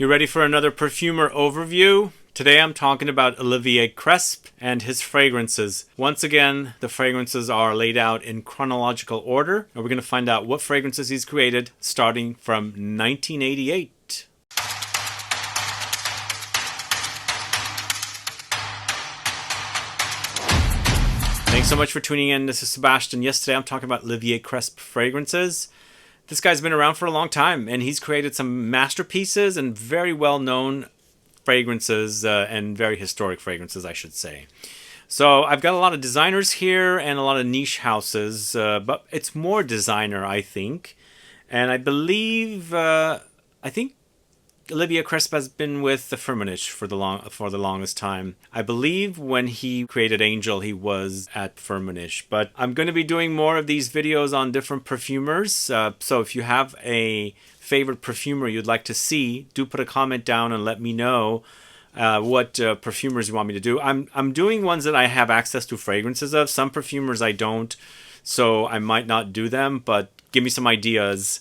You ready for another perfumer overview? Today I'm talking about Olivier Cresp and his fragrances. Once again, the fragrances are laid out in chronological order, and we're going to find out what fragrances he's created starting from 1988. Thanks so much for tuning in. This is Sebastian. Yesterday I'm talking about Olivier Cresp fragrances. This guy's been around for a long time, and he's created some masterpieces and very well-known fragrances and very historic fragrances, I should say. So I've got a lot of designers here and a lot of niche houses, but it's more designer, I think. And I believe, I think Olivier Cresp has been with the Firmenich for the longest time. I believe when he created Angel, he was at Firmenich. But I'm going to be doing more of these videos on different perfumers. So if you have a favorite perfumer you'd like to see, do put a comment down and let me know what perfumers you want me to do. I'm doing ones that I have access to fragrances of. Some perfumers I don't, so I might not do them, but give me some ideas.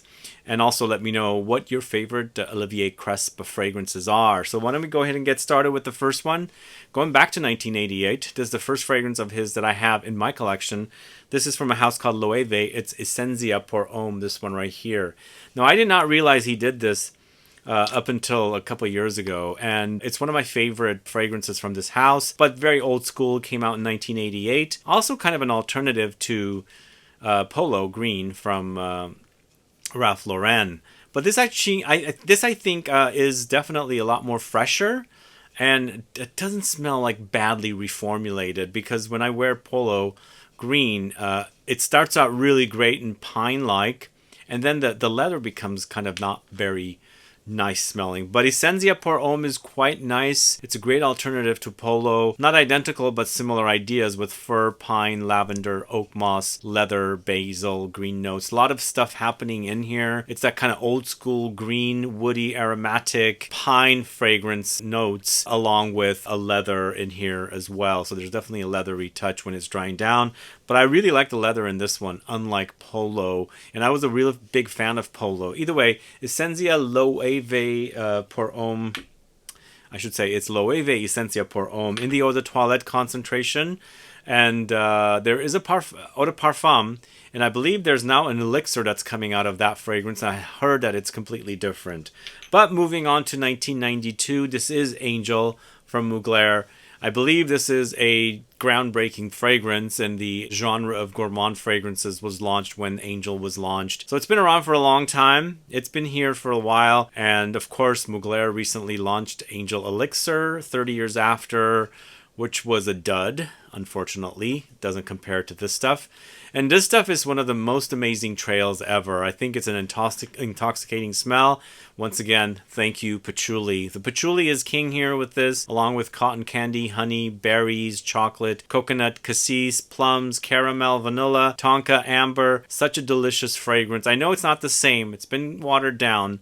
And also let me know what your favorite Olivier Cresp fragrances are. So why don't we go ahead and get started with the first one. Going back to 1988, this is the first fragrance of his that I have in my collection. This is from a house called LOEWE. It's ESENCIA pour Homme, this one right here. Now, I did not realize he did this up until a couple years ago. And it's one of my favorite fragrances from this house, but very old school, came out in 1988. Also kind of an alternative to Polo Green from Ralph Lauren. But this actually, I think is definitely a lot more fresher, and it doesn't smell like badly reformulated, because when I wear Polo Green, it starts out really great and pine-like, and then the leather becomes kind of not very nice smelling. But ESENCIA pour Homme is quite nice. It's a great alternative to Polo. Not identical, but similar ideas with fir, pine, lavender, oak moss, leather, basil, green notes. A lot of stuff happening in here. It's that kind of old school green, woody, aromatic, pine fragrance notes, along with a leather in here as well. So there's definitely a leathery touch when it's drying down. But I really like the leather in this one, unlike Polo. And I was a real big fan of Polo. Either way, ESENCIA LOEWE pour Homme. I should say it's LOEWE ESENCIA pour Homme in the eau de toilette concentration. And there is a eau de parfum. And I believe there's now an elixir that's coming out of that fragrance. I heard that it's completely different. But moving on to 1992, this is Angel from Mugler. I believe this is a groundbreaking fragrance, and the genre of gourmand fragrances was launched when Angel was launched. So it's been around for a long time. It's been here for a while. And of course, Mugler recently launched Angel Elixir 30 years after, which was a dud, unfortunately. It doesn't compare to this stuff. And this stuff is one of the most amazing trails ever. I think it's an intoxicating smell. Once again, thank you, Patchouli. The Patchouli is king here with this, along with cotton candy, honey, berries, chocolate, coconut, cassis, plums, caramel, vanilla, tonka, amber. Such a delicious fragrance. I know it's not the same. It's been watered down.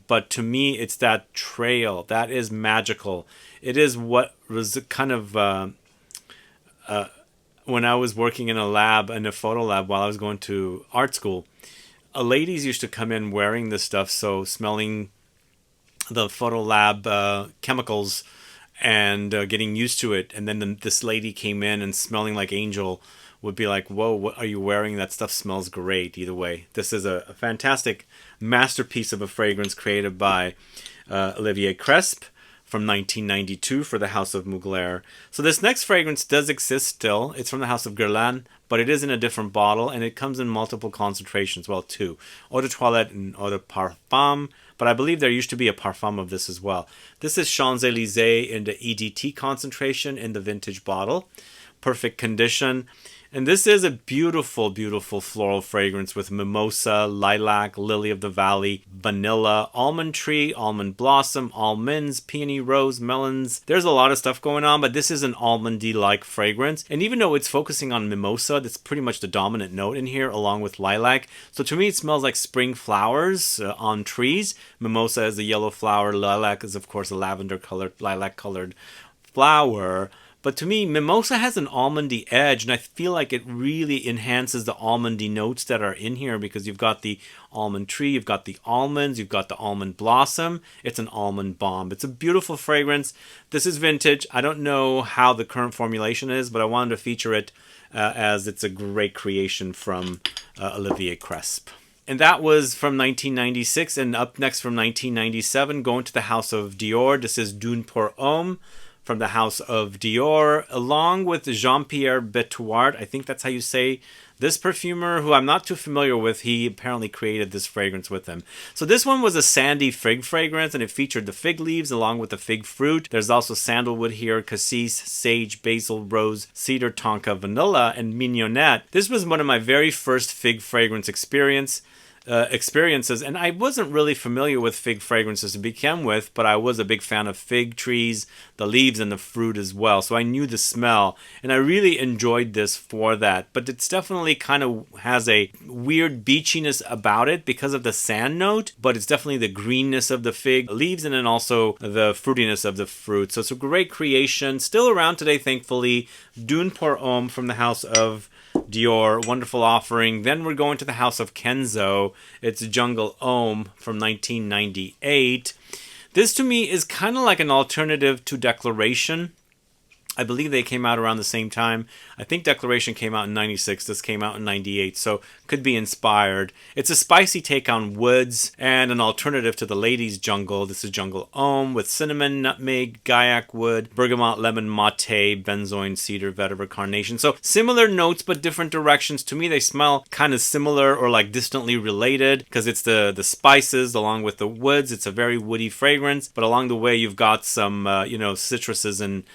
But to me, it's that trail. That is magical. It is what was kind of... when I was working in a photo lab while I was going to art school, ladies used to come in wearing this stuff, so smelling the photo lab chemicals and getting used to it. And then this lady came in and smelling like Angel would be like, whoa, what are you wearing? That stuff smells great. Either way, this is a fantastic masterpiece of a fragrance created by Olivier Cresp from 1992 for the House of Mugler. So this next fragrance does exist still. It's from the House of GUERLAIN, but it is in a different bottle, and it comes in multiple concentrations. Well, two. Eau de toilette and eau de parfum, but I believe there used to be a parfum of this as well. This is CHAMPS-ELYSEES in the EDT concentration in the vintage bottle. Perfect condition. And this is a beautiful, beautiful floral fragrance with mimosa, lilac, lily of the valley, vanilla, almond tree, almond blossom, almonds, peony, rose, melons. There's a lot of stuff going on, but this is an almondy-like fragrance. And even though it's focusing on mimosa, that's pretty much the dominant note in here, along with lilac. So to me, it smells like spring flowers on trees. Mimosa is a yellow flower. Lilac is, of course, a lavender-colored, lilac-colored flower. But to me, Mimosa has an almondy edge, and I feel like it really enhances the almondy notes that are in here because you've got the almond tree, you've got the almonds, you've got the almond blossom. It's an almond bomb. It's a beautiful fragrance. This is vintage. I don't know how the current formulation is, but I wanted to feature it as it's a great creation from Olivier Cresp. And that was from 1996, and up next from 1997, going to the house of Dior. This is DUNE pour Homme from the house of Dior, along with Jean-Pierre Bethouart. I think that's how you say this perfumer, who I'm not too familiar with. He apparently created this fragrance with him. So this one was a sandy fig fragrance, and it featured the fig leaves along with the fig fruit. There's also sandalwood here, cassis, sage, basil, rose, cedar, tonka, vanilla, and mignonette. This was one of my very first fig fragrance experiences, and I wasn't really familiar with fig fragrances to begin with, but I was a big fan of fig trees, the leaves, and the fruit as well, so I knew the smell, and I really enjoyed this for that. But it's definitely kind of has a weird beachiness about it because of the sand note, but it's definitely the greenness of the fig leaves and then also the fruitiness of the fruit. So it's a great creation, still around today, thankfully. DUNE pour Homme from the house of Dior, wonderful offering. Then we're going to the house of KENZO. It's Jungle Homme from 1998. This to me is kind of like an alternative to Declaration. I believe they came out around the same time. I think Declaration came out in 96. This came out in 98, so could be inspired. It's a spicy take on woods and an alternative to the ladies' jungle. This is Jungle Homme with cinnamon, nutmeg, guaiac wood, bergamot, lemon, mate, benzoin, cedar, vetiver, carnation. So similar notes, but different directions. To me, they smell kind of similar or like distantly related because it's the spices along with the woods. It's a very woody fragrance, but along the way, you've got some, citruses and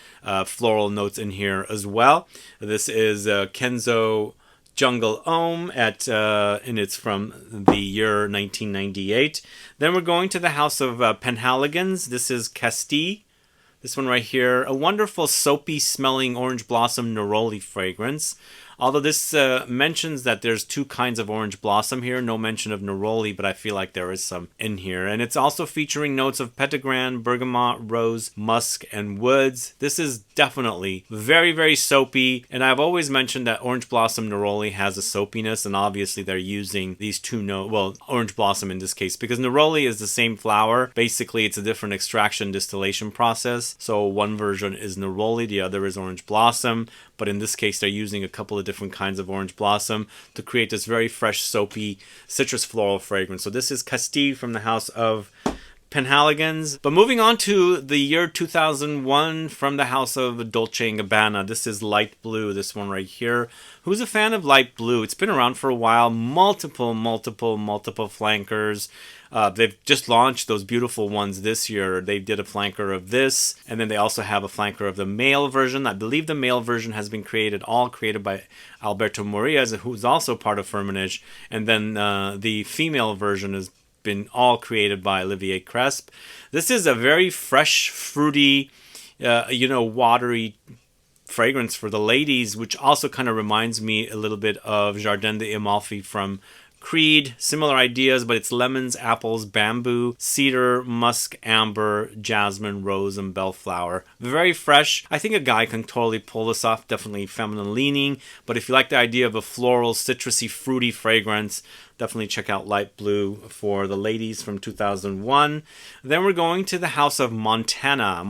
floral notes in here as well. This is KENZO Jungle Homme and it's from the year 1998. Then we're going to the house of PENHALIGON'S. This is CASTILE. This one right here, a wonderful soapy smelling orange blossom neroli fragrance. Although this mentions that there's two kinds of orange blossom here, no mention of neroli, but I feel like there is some in here. And it's also featuring notes of Petitgrain, bergamot, rose, musk, and woods. This is definitely very, very soapy. And I've always mentioned that orange blossom neroli has a soapiness, and obviously they're using these two notes, well, orange blossom in this case, because neroli is the same flower. Basically, it's a different extraction distillation process. So one version is neroli, the other is orange blossom. But in this case, they're using a couple of different kinds of orange blossom to create this very fresh, soapy, citrus floral fragrance. So this is CASTILE from the house of PENHALIGON'S. But moving on to the year 2001 from the house of Dolce & Gabbana. This is Light Blue, this one right here. Who's a fan of Light Blue? It's been around for a while. Multiple flankers. They've just launched those beautiful ones this year. They did a flanker of this, and then they also have a flanker of the male version. I believe the male version has been all created by Alberto Moria, who's also part of Firmenich, and then the female version has been all created by Olivier Cresp. This is a very fresh, fruity, watery fragrance for the ladies, which also kind of reminds me a little bit of Jardin d'Amalfi from Creed. Similar ideas, but it's lemons, apples, bamboo, cedar, musk, amber, jasmine, rose, and bellflower. Very fresh. I think a guy can totally pull this off. Definitely feminine leaning, but if you like the idea of a floral, citrusy, fruity fragrance, definitely check out Light Blue for the ladies from 2001. Then we're going to the house of Montana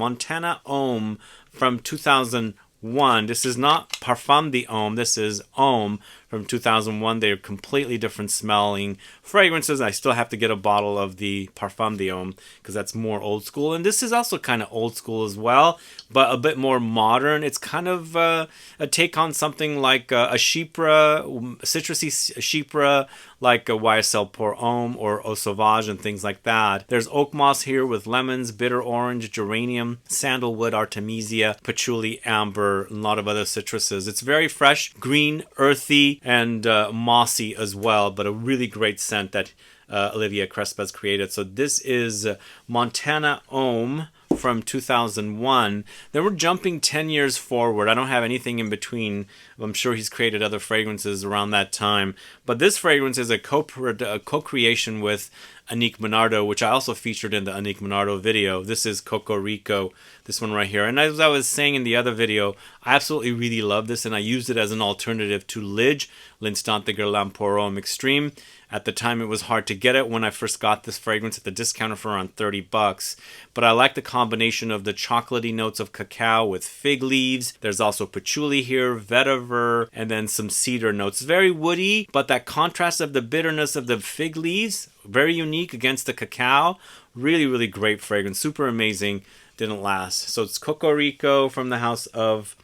Homme from 2001. This is not Parfum d'Homme, this is Homme from 2001. They're completely different smelling fragrances. I still have to get a bottle of the Parfum d'Homme because that's more old school. And this is also kind of old school as well, but a bit more modern. It's kind of a take on something like a chypre, citrusy chypre, like a YSL pour Homme or Eau Sauvage and things like that. There's Oakmoss here with lemons, bitter orange, geranium, sandalwood, artemisia, patchouli, amber, and a lot of other citruses. It's very fresh, green, earthy, and mossy as well, but a really great scent that Olivier Cresp has created. So this is Montana Homme from 2001. Then we're jumping 10 years forward. I don't have anything in between. I'm sure he's created other fragrances around that time. But this fragrance is a co-creation with Anique Monardo, which I also featured in the Anique Monardo video. This is Coco Rico, this one right here. And as I was saying in the other video, I absolutely really love this, and I used it as an alternative to Lige, L'Instant de Guerlain Pour Homme Extreme. At the time, it was hard to get it when I first got this fragrance at the discounter for around 30 bucks. But I like the combination of the chocolatey notes of cacao with fig leaves. There's also patchouli here, vetiver, and then some cedar notes. Very woody, but that contrast of the bitterness of the fig leaves, very unique against the cacao. Really, really great fragrance. Super amazing. Didn't last. So it's Coco Rico from the house of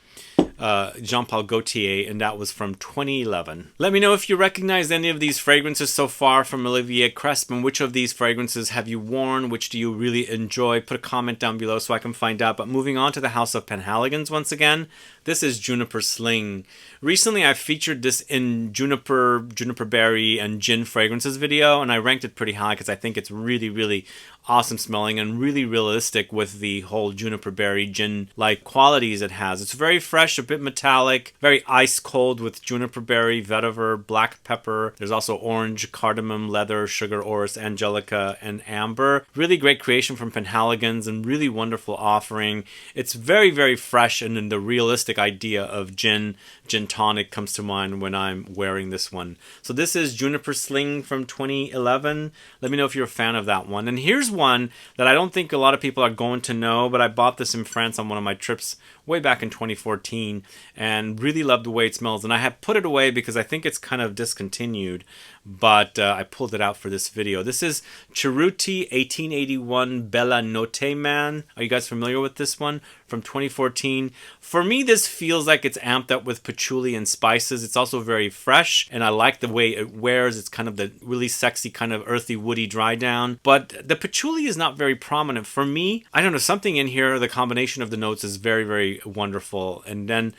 Jean-Paul Gaultier, and that was from 2011. Let me know if you recognize any of these fragrances so far from Olivier Cresp, and which of these fragrances have you worn, which do you really enjoy. Put a comment down below so I can find out. But moving on to the house of Penhaligons once again, this is Juniper Sling. Recently I featured this in Juniper Berry, and Gin fragrances video, and I ranked it pretty high because I think it's really, really awesome smelling and really realistic with the whole Juniper Berry gin-like qualities it has. It's very fresh, a bit metallic, very ice cold with Juniper Berry, vetiver, black pepper. There's also orange, cardamom, leather, sugar, orris, angelica, and amber. Really great creation from Penhaligons and really wonderful offering. It's very, very fresh, and then the realistic idea of gin tonic comes to mind when I'm wearing this one. So this is Juniper Sling from 2011. Let me know if you're a fan of that one. And here's one that I don't think a lot of people are going to know, but I bought this in France on one of my trips way back in 2014 and really loved the way it smells. And I have put it away because I think it's kind of discontinued, but I pulled it out for this video. This is Cerruti 1881 Bella Notte Man. Are you guys familiar with this one? From 2014. For me, this feels like it's amped up with patchouli and spices. It's also very fresh, and I like the way it wears. It's kind of the really sexy, kind of earthy, woody dry down. But the patchouli is not very prominent. For me, I don't know, something in here, the combination of the notes is very, very wonderful. And then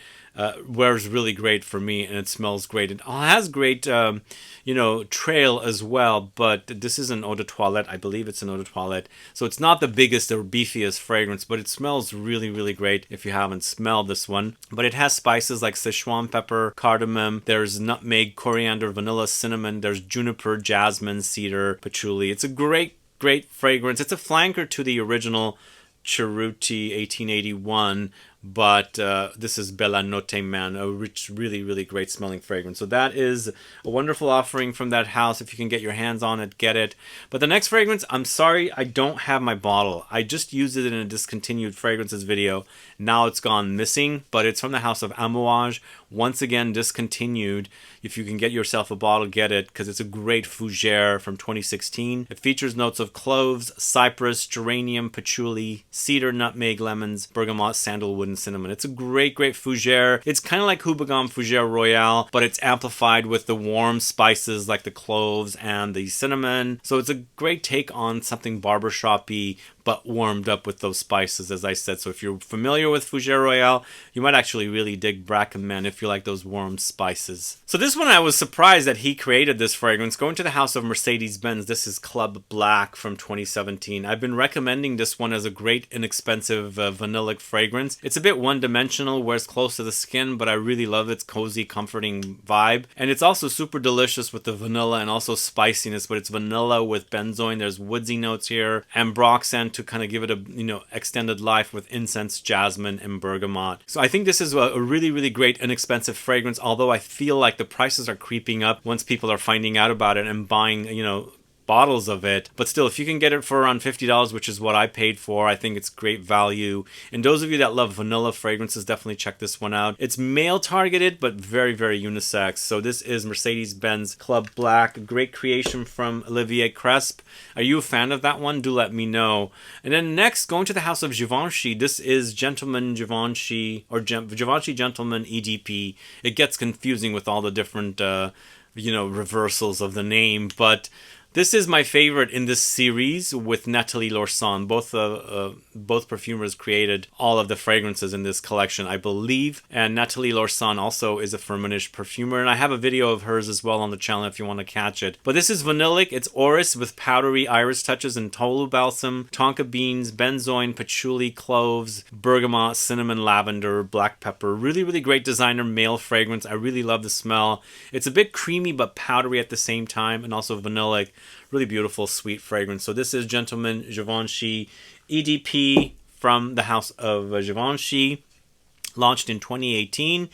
wears really great for me, and it smells great. It has great, you know, trail as well, but this is an eau de toilette. I believe it's an eau de toilette. So it's not the biggest or beefiest fragrance, but it smells really, really great if you haven't smelled this one. But it has spices like Sichuan pepper, cardamom, there's nutmeg, coriander, vanilla, cinnamon, there's juniper, jasmine, cedar, patchouli. It's a great, great fragrance. It's a flanker to the original Cerruti 1881, but this is Bella Notte Man, a rich, really, really great smelling fragrance. So that is a wonderful offering from that house. If you can get your hands on it, get it. But the next fragrance, I'm sorry, I don't have my bottle. I just used it in a discontinued fragrances video. Now it's gone missing, but it's from the house of Amouage. Once again, discontinued. If you can get yourself a bottle, get it, because it's a great fougere from 2016. It features notes of cloves, cypress, geranium, patchouli, cedar, nutmeg, lemons, bergamot, sandalwood, and cinnamon. It's a great, great fougere. It's kind of like Houbagam Fougere Royale, but it's amplified with the warm spices like the cloves and the cinnamon. So it's a great take on something barbershop-y, but warmed up with those spices, as I said. So if you're familiar with Fougere Royale, you might actually really dig Bracken if you like those warm spices. So this one, I was surprised that he created this fragrance. Going to the house of Mercedes-Benz, this is Club Black from 2017. I've been recommending this one as a great, inexpensive vanillic fragrance. It's a bit one-dimensional, wears close to the skin, but I really love its cozy, comforting vibe. And it's also super delicious with the vanilla and also spiciness, but it's vanilla with benzoin. There's woodsy notes here, ambroxan to kind of give it a, you know, extended life with incense, jasmine, and bergamot. So I think this is a really, really great, inexpensive fragrance, although I feel like the prices are creeping up once people are finding out about it and buying, you know, bottles of it. But still, if you can get it for around $50, which is what I paid for, I think it's great value. And those of you that love vanilla fragrances, definitely check this one out. It's male targeted, but very, very unisex. So this is Mercedes-Benz Club Black, a great creation from Olivier Cresp. Are you a fan of that one? Do let me know. And then next, going to the house of Givenchy, this is Gentleman Givenchy, or Givenchy Gentleman EDP. It gets confusing with all the different, you know, reversals of the name, but this is my favorite in this series with Nathalie Lorson. Both perfumers created all of the fragrances in this collection, I believe. And Nathalie Lorson also is a Firmenich perfumer. And I have a video of hers as well on the channel if you want to catch it. But this is vanillic. It's orris with powdery iris touches and tolu balsam, tonka beans, benzoin, patchouli, cloves, bergamot, cinnamon, lavender, black pepper. Really, really great designer male fragrance. I really love the smell. It's a bit creamy but powdery at the same time, and also vanillic. Really beautiful, sweet fragrance. So this is Gentleman Givenchy EDP from the house of Givenchy, launched in 2018.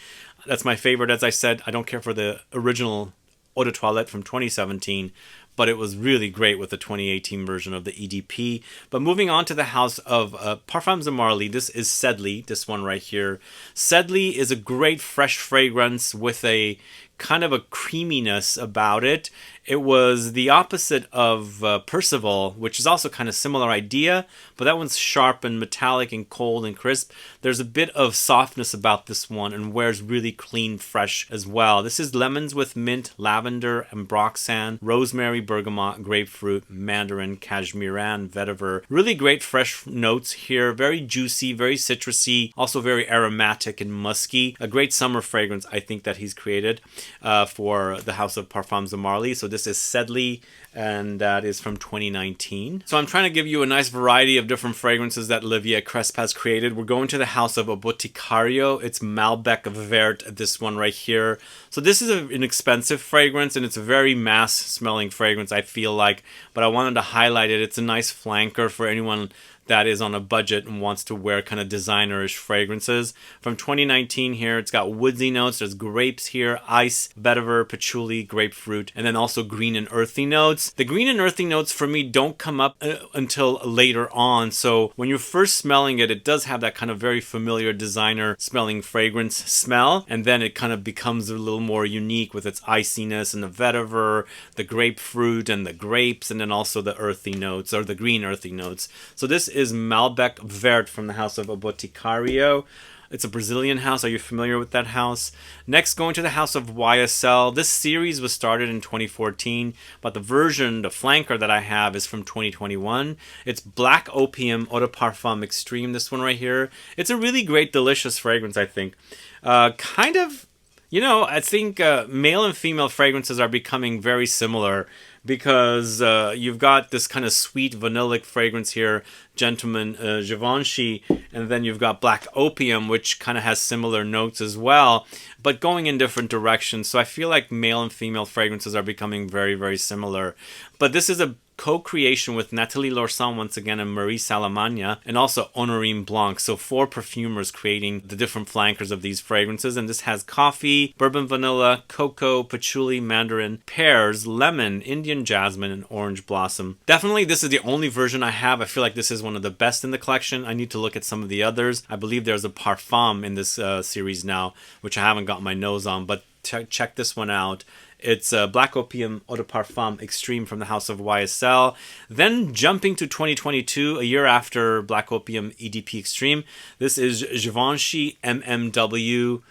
That's my favorite. As I said, I don't care for the original Eau de Toilette from 2017, but it was really great with the 2018 version of the EDP. But moving on to the house of Parfums de Marly, this is Sedley, this one right here. Sedley is a great fresh fragrance with a kind of a creaminess about it. It was the opposite of Percival, which is also kind of similar idea, but that one's sharp and metallic and cold and crisp. There's a bit of softness about this one and wears really clean, fresh as well. This is lemons with mint, lavender, ambroxan, rosemary, bergamot, grapefruit, mandarin, cashmeran, vetiver. Really great fresh notes here. Very juicy, very citrusy, also very aromatic and musky. A great summer fragrance, I think, that he's created for the house of Parfums de Marly. So this is Sedley, and that is from 2019. So I'm trying to give you a nice variety of different fragrances that Olivier Cresp has created. We're going to the house of a Boticario. It's Malbec Vert, this one right here. So this is an expensive fragrance, and it's a very mass smelling fragrance, I feel like, but I wanted to highlight it. It's a nice flanker for anyone that is on a budget and wants to wear kind of designerish fragrances. From 2019 here, it's got woodsy notes. There's grapes here, ice, vetiver, patchouli, grapefruit, and then also green and earthy notes. The green and earthy notes for me don't come up until later on. So when you're first smelling it, it does have that kind of very familiar designer smelling fragrance smell. And then it kind of becomes a little more unique with its iciness and the vetiver, the grapefruit and the grapes, and then also the earthy notes, or the green earthy notes. So this is Malbec Vert from the house of Boticario. It's a Brazilian house. Are you familiar with that house? Next, going to the house of YSL. This series was started in 2014, but the version, the flanker that I have, is from 2021. It's Black Opium Eau de Parfum Extreme, this one right here. It's a really great, delicious fragrance, I think. Kind of, you know, I think male and female fragrances are becoming very similar, because you've got this kind of sweet vanillic fragrance here, Gentleman Givenchy, and then you've got Black Opium, which kind of has similar notes as well, but going in different directions. So I feel like male and female fragrances are becoming very, very similar. But this is a co-creation with Nathalie Lorsan once again and Marie Salamagna, and also Honorine Blanc. So 4 perfumers creating the different flankers of these fragrances. And this has coffee, bourbon vanilla, cocoa, patchouli, mandarin, pears, lemon, Indian jasmine, and orange blossom. Definitely this is the only version I have. I feel like this is one of the best in the collection. I need to look at some of the others. I believe there's a Parfum in this series now, which I haven't got my nose on, but check this one out. It's Black Opium Eau de Parfum Extreme from the house of YSL. Then jumping to 2022, a year after Black Opium EDP Extreme, this is Givenchy MMW.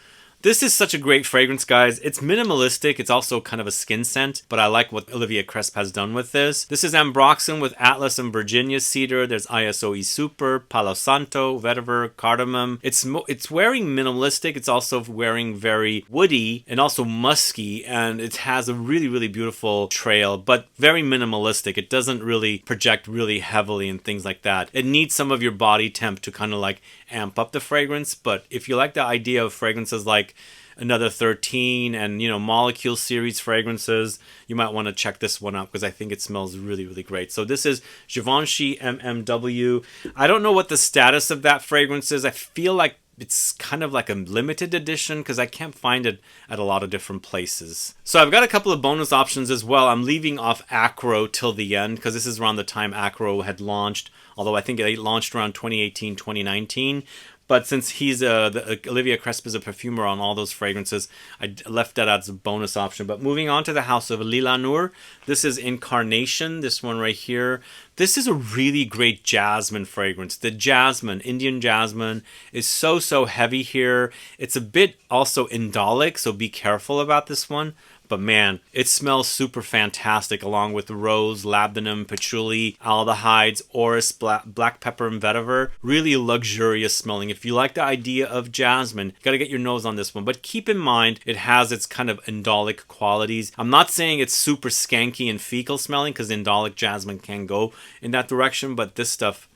This is such a great fragrance, guys. It's minimalistic. It's also kind of a skin scent, but I like what Olivier Cresp has done with this. This is Ambroxan with Atlas and Virginia Cedar. There's ISOE Super, Palo Santo, vetiver, cardamom. It's wearing minimalistic. It's also wearing very woody and also musky, and it has a really, really beautiful trail, but very minimalistic. It doesn't really project really heavily and things like that. It needs some of your body temp to kind of like amp up the fragrance, but if you like the idea of fragrances like Another 13 and, you know, Molecule series fragrances, you might want to check this one out because I think it smells really, really great. So this is Givenchy MMW. I don't know what the status of that fragrance is. I feel like it's kind of like a limited edition because I can't find it at a lot of different places. So I've got a couple of bonus options as well. I'm leaving off Acro till the end because this is around the time Acro had launched, although I think it launched around 2018, 2019. But since he's Olivier Cresp is a perfumer on all those fragrances, I left that as a bonus option. But moving on to the house of Lilac, this is Incarnation, this one right here. This is a really great jasmine fragrance. The jasmine, Indian jasmine, is so heavy here. It's a bit also indolic, so be careful about this one. But man, it smells super fantastic along with rose, labdanum, patchouli, aldehydes, orris, black pepper, and vetiver. Really luxurious smelling. If you like the idea of jasmine, you gotta get your nose on this one. But keep in mind, it has its kind of indolic qualities. I'm not saying it's super skanky and fecal smelling because indolic jasmine can go in that direction, but this stuff,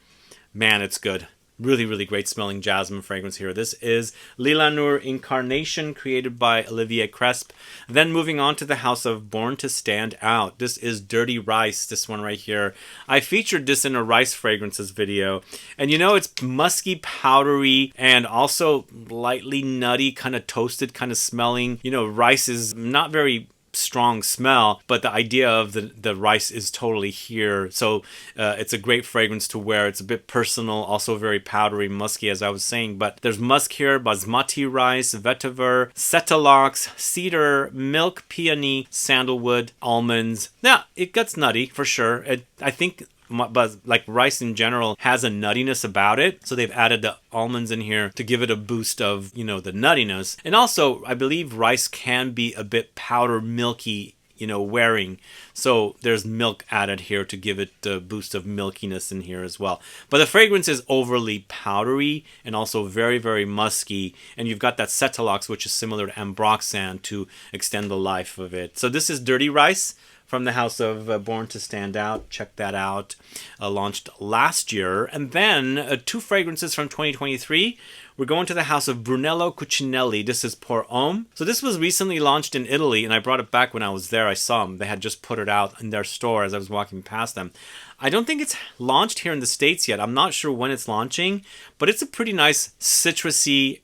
man, it's good. Really, really great smelling jasmine fragrance here. This is Lilac Incarnation, created by Olivier Cresp. Then moving on to the house of Born to Stand Out. This is Dirty Rice, this one right here. I featured this in a rice fragrances video. And you know, it's musky, powdery, and also lightly nutty, kind of toasted, kind of smelling. You know, rice is not very strong smell, but the idea of the rice is totally here. So it's a great fragrance to wear. It's a bit personal, also very powdery, musky, as I was saying. But there's musk here, basmati rice, vetiver, cetalox, cedar, milk, peony, sandalwood, almonds. Yeah, it gets nutty for sure. I think but like rice in general has a nuttiness about it, so they've added the almonds in here to give it a boost of, you know, the nuttiness. And also I believe rice can be a bit powder milky, you know, wearing, so there's milk added here to give it a boost of milkiness in here as well. But the fragrance is overly powdery and also very, very musky, and you've got that cetalox, which is similar to ambroxan, to extend the life of it. So this is Dirty Rice from the house of Born to Stand Out. Check that out. Launched last year. And then 2 fragrances from 2023. We're going to the house of Brunello Cucinelli. This is Pour Homme. So this was recently launched in Italy, and I brought it back when I was there. I saw them. They had just put it out in their store as I was walking past them. I don't think it's launched here in the States yet. I'm not sure when it's launching, but it's a pretty nice citrusy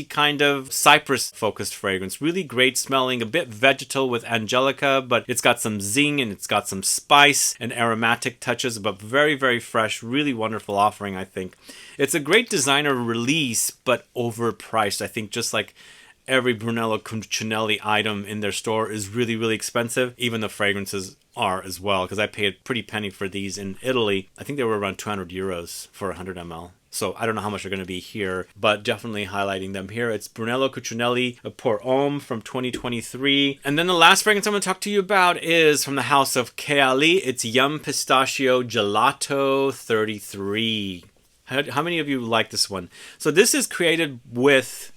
kind of cypress focused fragrance. Really great smelling, a bit vegetal with angelica, but it's got some zing and it's got some spice and aromatic touches, but very, very fresh. Really wonderful offering, I think. It's a great designer release, but overpriced. I think just like every Brunello Cucinelli item in their store is really, really expensive. Even the fragrances are as well, because I paid a pretty penny for these in Italy. I think they were around 200 euros for 100 ml. So I don't know how much they're going to be here, but definitely highlighting them here. It's Brunello Cucinelli Pour Homme from 2023. And then the last fragrance I'm going to talk to you about is from the house of KENZO. It's Yum Pistachio Gelato 33. How many of you like this one? So this is created with,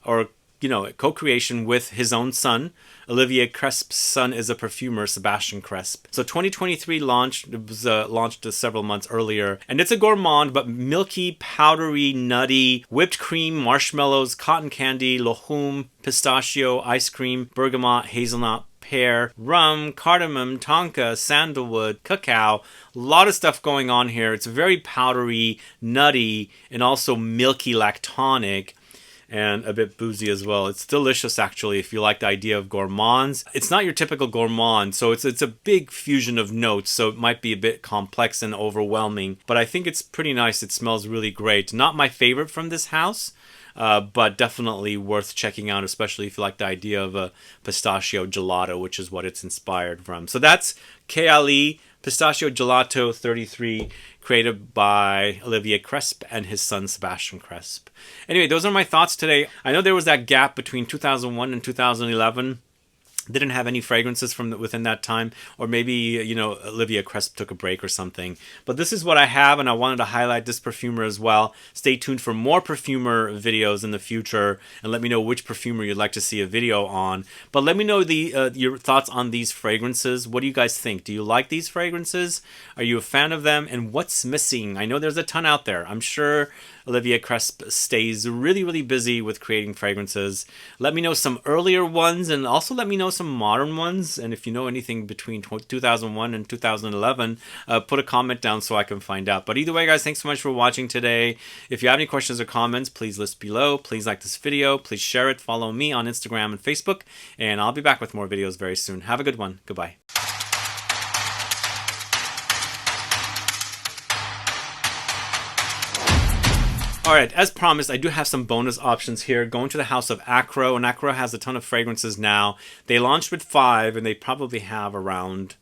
or you know, co-creation with his own son. Olivier Cresp's son is a perfumer, Sebastian Cresp. So 2023 launched. It was launched several months earlier. And it's a gourmand, but milky, powdery, nutty, whipped cream, marshmallows, cotton candy, lohum, pistachio, ice cream, bergamot, hazelnut, pear, rum, cardamom, tonka, sandalwood, cacao. A lot of stuff going on here. It's very powdery, nutty, and also milky lactonic, and a bit boozy as well. It's delicious, actually, if you like the idea of gourmands. It's not your typical gourmand, so it's a big fusion of notes, so it might be a bit complex and overwhelming, but I think it's pretty nice. It smells really great. Not my favorite from this house, but definitely worth checking out, especially if you like the idea of a pistachio gelato, which is what it's inspired from. So that's KENZO Pistachio Gelato 33, created by Olivier Cresp and his son Sebastian Cresp. Anyway, those are my thoughts today. I know there was that gap between 2001 and 2011. Didn't have any fragrances from within that time, or maybe, you know, Olivier Cresp took a break or something. But this is what I have, and I wanted to highlight this perfumer as well. Stay tuned for more perfumer videos in the future, and let me know which perfumer you'd like to see a video on. But let me know your thoughts on these fragrances. What do you guys think? Do you like these fragrances? Are you a fan of them? And what's missing? I know there's a ton out there. I'm sure Olivier Cresp stays really, really busy with creating fragrances. Let me know some earlier ones, and also let me know some modern ones. And if you know anything between 2001 and 2011, put a comment down so I can find out. But either way, guys, thanks so much for watching today. If you have any questions or comments, please list below. Please like this video. Please share it. Follow me on Instagram and Facebook. And I'll be back with more videos very soon. Have a good one. Goodbye. Alright, as promised, I do have some bonus options here. Going to the house of Acro, and Acro has a ton of fragrances now. They launched with 5, and they probably have around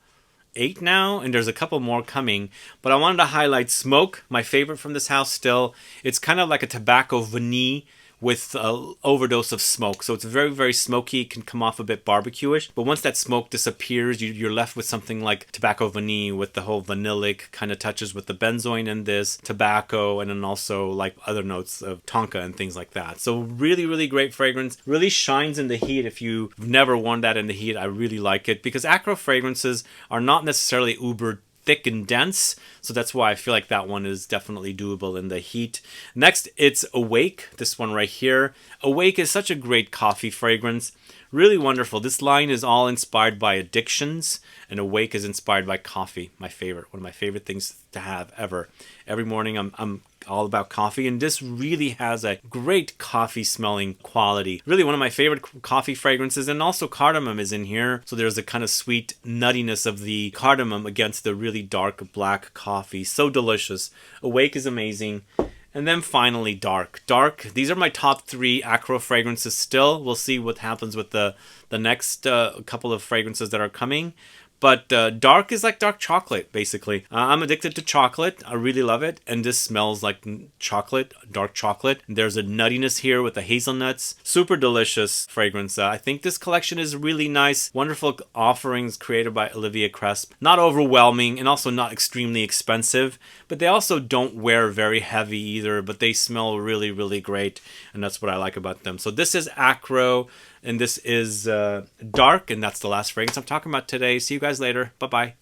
8 now, and there's a couple more coming. But I wanted to highlight Smoke, my favorite from this house still. It's kind of like a tobacco vanille with an overdose of smoke. So it's very, very smoky. It can come off a bit barbecue-ish. But once that smoke disappears, you're left with something like tobacco vanille with the whole vanillic kind of touches with the benzoin in this, tobacco, and then also like other notes of tonka and things like that. So really, really great fragrance. Really shines in the heat. If you've never worn that in the heat, I really like it, because Acro fragrances are not necessarily uber thick and dense. So that's why I feel like that one is definitely doable in the heat. Next, it's Awake, this one right here. Awake is such a great coffee fragrance. Really wonderful. This line is all inspired by addictions, and Awake is inspired by coffee. My favorite, one of my favorite things to have ever. Every morning I'm all about coffee, and this really has a great coffee smelling quality. Really one of my favorite coffee fragrances, and also cardamom is in here. So there's a kind of sweet nuttiness of the cardamom against the really dark black coffee. So delicious. Awake is amazing. And then finally, Dark. Dark, these are my top 3 acro fragrances still. We'll see what happens with the next couple of fragrances that are coming. But Dark is like dark chocolate, basically. I'm addicted to chocolate. I really love it. And this smells like chocolate, dark chocolate. There's a nuttiness here with the hazelnuts. Super delicious fragrance. I think this collection is really nice. Wonderful offerings created by Olivier Cresp. Not overwhelming and also not extremely expensive. But they also don't wear very heavy either. But they smell really, really great. And that's what I like about them. So this is acro. And this is Dark, and that's the last fragrance I'm talking about today. See you guys later. Bye-bye.